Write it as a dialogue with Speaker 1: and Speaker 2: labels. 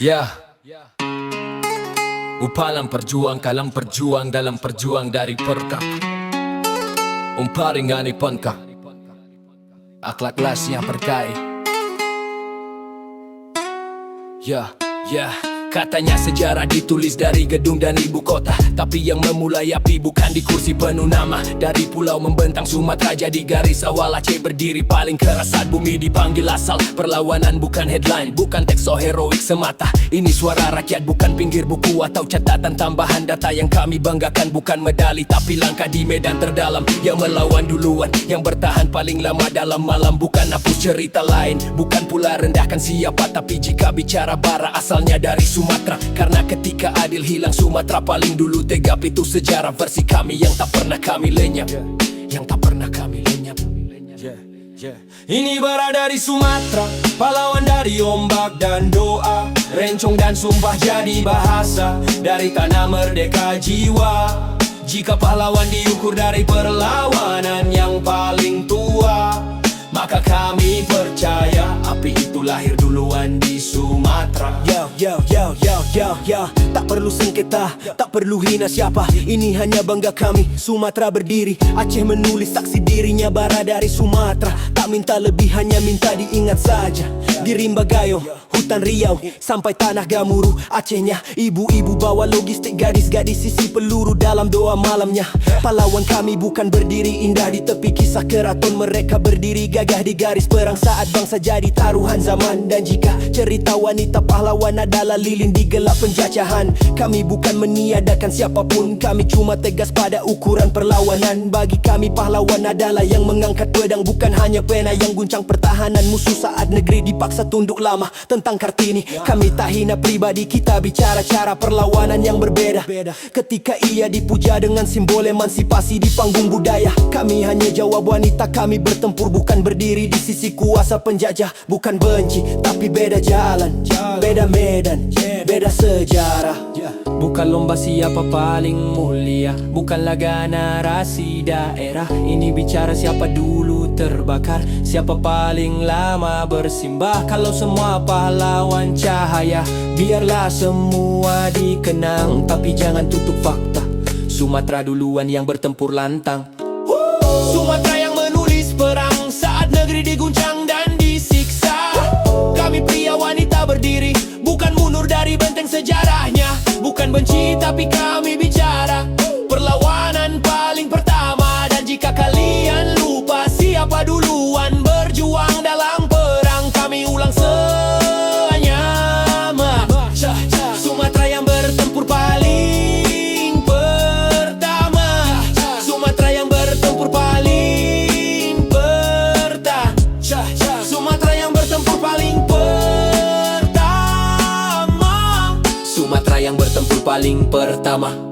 Speaker 1: Ya, upalang perjuang, kalang perjuang dalam perjuang dari perkap. Umparingani pangka, akhlak kelasnya berkai. Ya, katanya sejarah ditulis dari gedung dan ibu kota, tapi yang memulai api bukan di kursi penuh nama. Dari pulau membentang Sumatera jadi garis awal. Aceh berdiri paling keras saat bumi dipanggil asal. Perlawanan bukan headline, bukan teks so heroik semata. Ini suara rakyat, bukan pinggir buku atau catatan tambahan. Data yang kami banggakan bukan medali, tapi langkah di medan terdalam. Yang melawan duluan, yang bertahan paling lama dalam malam. Bukan hapus cerita lain, bukan pula rendahkan siapa, tapi jika bicara bara asalnya dari Sumatera. Karena ketika adil hilang Sumatera paling dulu tegap. Itu sejarah versi kami yang tak pernah kami lenyap, yang tak pernah kami lenyap. Ini bara dari Sumatera, pahlawan dari ombak dan doa. Rencong dan sumpah jadi bahasa dari tanah merdeka jiwa. Jika pahlawan diukur dari perlawanan yang paling tua, maka kami percaya api itu lahir duluan di Sumatera. Tak perlu sengketa, tak perlu hina siapa. Ini hanya bangga kami, Sumatera berdiri. Aceh menulis saksi dirinya bara dari Sumatera. Tak minta lebih, hanya minta diingat saja. Di Rimba Gayo, hutan Riau, sampai tanah Gamuru. Acehnya ibu-ibu bawa logistik, gadis-gadis sisi peluru dalam doa malamnya. Pahlawan kami bukan berdiri indah di tepi kisah keraton. Mereka berdiri gagah di garis perang saat bangsa jadi taruhan zaman. Dan jika cerita wanita pahlawan adalah lilin di gelap penjajahan, kami bukan meniadakan siapapun. Kami cuma tegas pada ukuran perlawanan. Bagi kami pahlawan adalah yang mengangkat pedang, bukan hanya pena yang guncang pertahanan musuh saat negeri dipaksa tunduk lama. Tentang Kartini, kami tak hina pribadi, kita bicara cara perlawanan yang berbeda. Ketika ia dipuja dengan simbol emansipasi di panggung budaya, kami hanya jawab wanita kami bertempur, bukan berdiri di sisi kuasa penjajah. Bukan benci, tapi beda jalan, beda medan, beda sejarah. Bukan lomba siapa paling mulia, bukan laga narasi daerah. Ini bicara siapa dulu terbakar, siapa paling lama bersimbah. Kalau semua pahlawan cahaya, biarlah semua dikenang, tapi jangan tutup fakta. Sumatera duluan yang bertempur lantang. Sumatera yang menulis perang saat negeri diguncang dan disiksa. Kami pria wanita berdiri, bukan mundur dari benteng sejarahnya. Bukan benci tapi kami bicara perlawanan paling pertama. Dan jika kalian lupa siapa duluan berjuang dalam perang, kami ulang senyama. Sumatera yang bertempur paling pertama, Sumatera yang bertempur paling pertama, Sumatera yang bertempur paling pertama, Sumatera yang bertempur paling pertama.